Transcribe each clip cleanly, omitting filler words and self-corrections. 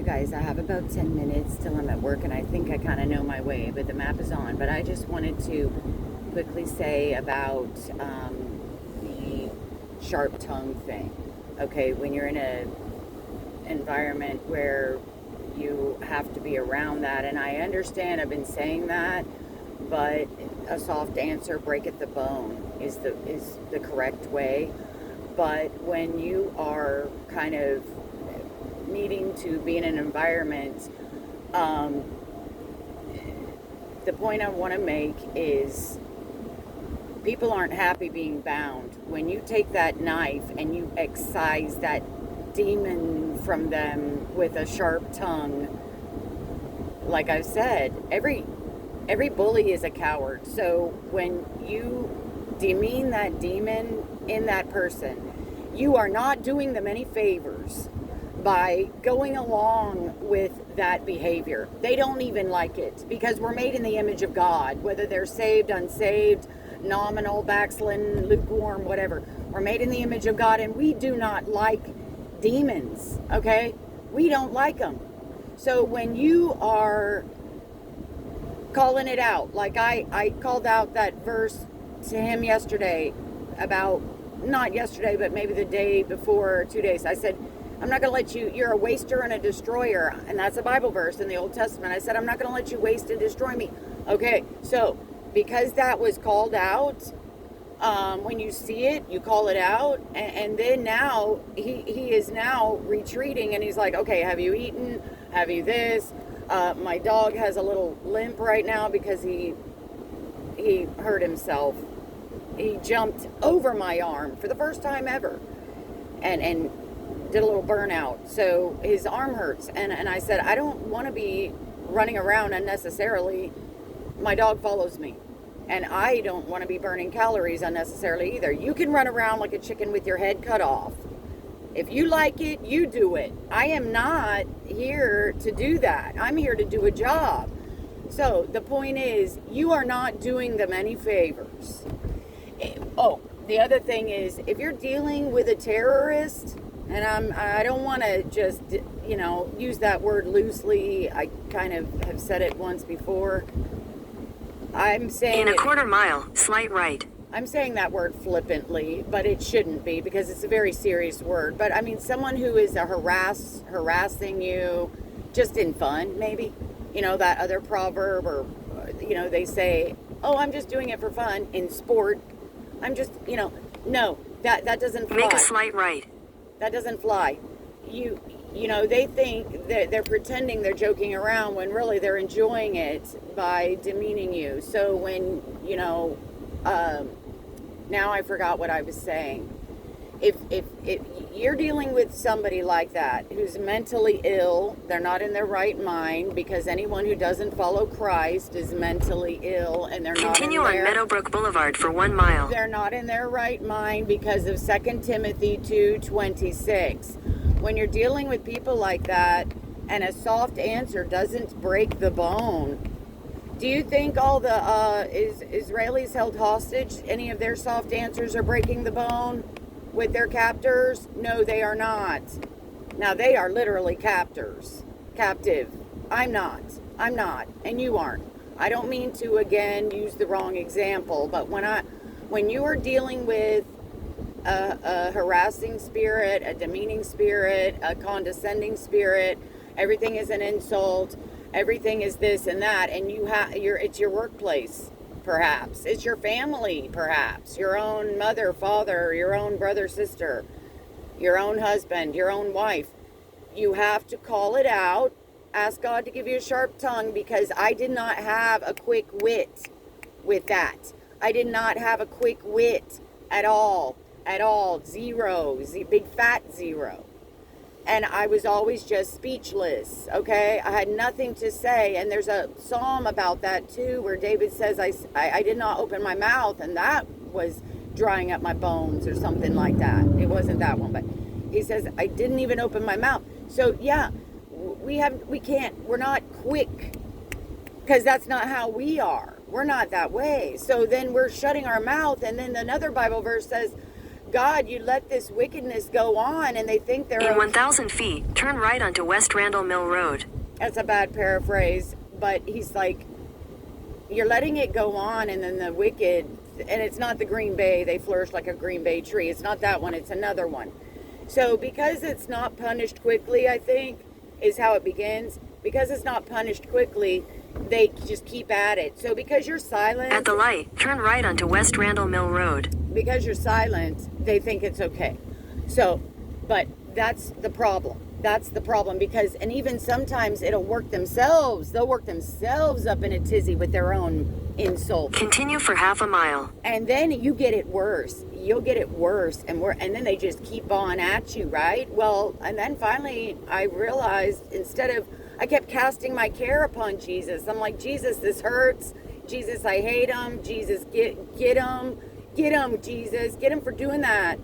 you guys. I have about 10 minutes till I'm at work, and I think I kind of know my way, but the map is on. But I just wanted to quickly say about the sharp tongue thing. Okay, when you're in a environment where you have to be around that, and I understand I've been saying that, but a soft answer breaketh the bone is the correct way. But when you are kind of needing to be in an environment, the point I want to make is people aren't happy being bound. When you take that knife and you excise that demon from them with a sharp tongue, like I said, every bully is a coward. So when you demean that demon in that person, you are not doing them any favors by going along with that behavior. They don't even like it, because we're made in the image of God, whether they're saved, unsaved, nominal, backslidden, lukewarm, whatever. We're made in the image of God, and we do not like demons, okay? We don't like them. So when you are calling it out, like I called out that verse to him yesterday about, not yesterday, but maybe the day before, 2 days. I said, I'm not going to let you, you're a waster and a destroyer. And that's a Bible verse in the Old Testament. I said, I'm not going to let you waste and destroy me. Okay, so because that was called out, when you see it, you call it out. And then now, he is now retreating, and he's like, okay, have you eaten? Have you this? My dog has a little limp right now because he hurt himself. He jumped over my arm for the first time ever. And did a little burnout, so his arm hurts, and I said, I don't want to be running around unnecessarily. My dog follows me, and I don't want to be burning calories unnecessarily either. You can run around like a chicken with your head cut off. If you like it, you do it. I am not here to do that. I'm here to do a job. So the point is, you are not doing them any favors. Oh, the other thing is, if you're dealing with a terrorist, and I don't want to just, use that word loosely. I kind of have said it once before. I'm saying in a quarter mile, slight right. I'm saying that word flippantly, but it shouldn't be, because it's a very serious word. But I mean, someone who is harassing you just in fun, maybe, that other proverb, or, they say, oh, I'm just doing it for fun in sport. I'm just, no, that doesn't fly. Make a slight right. That doesn't fly. They think that they're pretending they're joking around when really they're enjoying it by demeaning you. So when, now I forgot what I was saying. If you're dealing with somebody like that who's mentally ill, they're not in their right mind, because anyone who doesn't follow Christ is mentally ill, and they're Continue not on Meadowbrook Boulevard for 1 mile. They're not in their right mind because of 2 Timothy 2:26. When you're dealing with people like that, and a soft answer doesn't break the bone, do you think all the Israelis held hostage, any of their soft answers are breaking the bone with their captors? No, they are not. Now, they are literally captive. I'm not, and you aren't. I don't mean to, again, use the wrong example, but when you are dealing with a harassing spirit, a demeaning spirit, a condescending spirit, everything is an insult, everything is this and that, and it's your workplace, perhaps. It's your family, perhaps. Your own mother, father, your own brother, sister, your own husband, your own wife. You have to call it out. Ask God to give you a sharp tongue, because I did not have a quick wit with that. I did not have a quick wit at all. Zero. Big fat zero. And I was always just speechless, okay? I had nothing to say. And there's a psalm about that too, where David says, I did not open my mouth, and that was drying up my bones or something like that. It wasn't that one, but he says, I didn't even open my mouth. So yeah, we're not quick, because that's not how we are. We're not that way. So then we're shutting our mouth. And then another Bible verse says, God, you let this wickedness go on, and they think they're In okay. 1,000 feet, turn right onto West Randall Mill Road. That's a bad paraphrase, but he's like, you're letting it go on, and then the wicked, and it's not the Green Bay, they flourish like a Green Bay tree. It's not that one, it's another one. So because it's not punished quickly, I think, is how it begins. Because it's not punished quickly, they just keep at it. So because you're silent, At the light, turn right onto West Randall Mill Road. because you're silent, they think it's okay. So, but that's the problem. That's the problem, because, and even sometimes it'll work themselves. They'll work themselves up in a tizzy with their own insult. Continue for half a mile. And then you get it worse. You'll get it worse and then they just keep on at you, right? Well, and then finally I realized, I kept casting my care upon Jesus. I'm like, Jesus, this hurts. Jesus, I hate him. Jesus, get him. Get him, Jesus. Get him for doing that.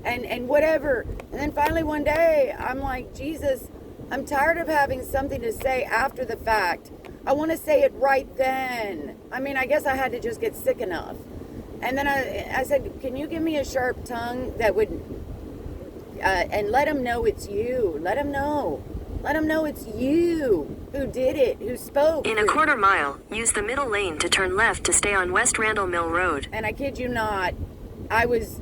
And whatever. And then finally one day, I'm like, Jesus, I'm tired of having something to say after the fact. I want to say it right then. I mean, I guess I had to just get sick enough. And then I said, can you give me a sharp tongue that would, and let him know it's you. Let him know. Let him know it's you who did it, who spoke. In a quarter mile, use the middle lane to turn left to stay on West Randall Mill Road. And I kid you not, I was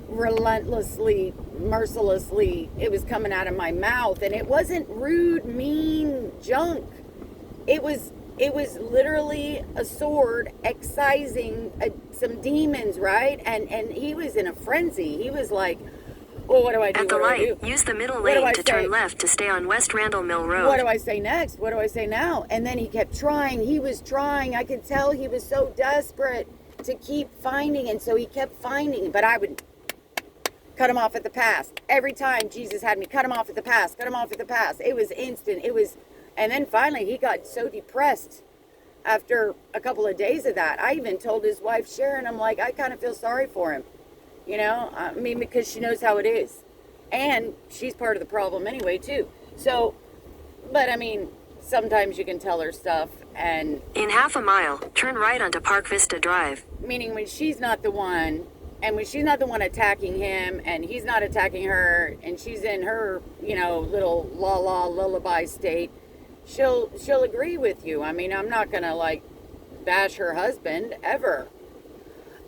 relentlessly, mercilessly, it was coming out of my mouth, and it wasn't rude, mean junk. It was literally a sword excising some demons, right? And he was in a frenzy. He was like, well, what do I do? At the What do I light, do? use the middle What do I lane to say? turn left to stay on West Randall Mill Road. What do I say next? What do I say now? And then he kept trying. He was trying. I could tell he was so desperate to keep finding. And so he kept finding. But I would cut him off at the pass. Every time Jesus had me cut him off at the pass, cut him off at the pass. It was instant. And then finally he got so depressed after a couple of days of that. I even told his wife, Sharon, I'm like, I kind of feel sorry for him. You know, I mean, because she knows how it is. And she's part of the problem anyway, too. So, but I mean, sometimes you can tell her stuff, and In half a mile, turn right onto Park Vista Drive. meaning when she's not the one, and when she's not the one attacking him, and he's not attacking her, and she's in her, you know, little lullaby state, she'll agree with you. I mean, I'm not gonna like bash her husband ever.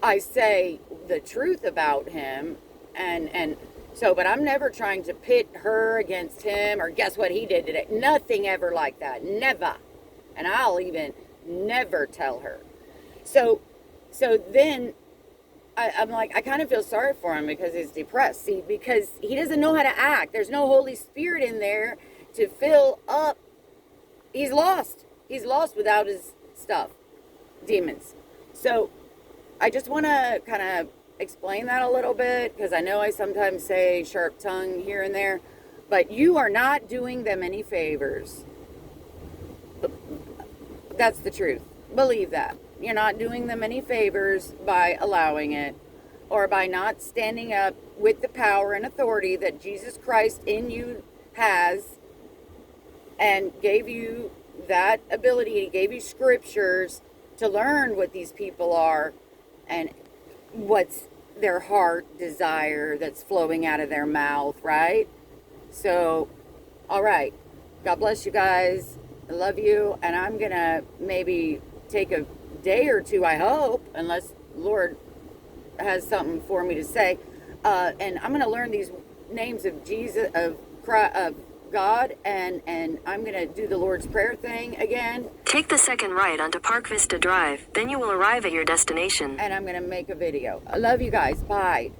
I say the truth about him, and so, but I'm never trying to pit her against him, or guess what he did today. Nothing ever like that. Never. And I'll even never tell her. So then I'm like, I kind of feel sorry for him because he's depressed. See, because he doesn't know how to act. There's no Holy Spirit in there to fill up. He's lost. He's lost without his stuff. Demons. So I just want to kind of explain that a little bit, because I know I sometimes say sharp tongue here and there, but you are not doing them any favors. That's the truth. Believe that. You're not doing them any favors by allowing it, or by not standing up with the power and authority that Jesus Christ in you has, and gave you that ability. He gave you scriptures to learn what these people are and what's their heart desire that's flowing out of their mouth, right? So, all right. God bless you guys. I love you. And I'm going to maybe take a day or two, I hope, unless Lord has something for me to say. And I'm going to learn these names of Jesus, of God, and I'm going to do the Lord's Prayer thing again. Take the second right onto Park Vista Drive, then you will arrive at your destination. And I'm going to make a video. I love you guys. Bye.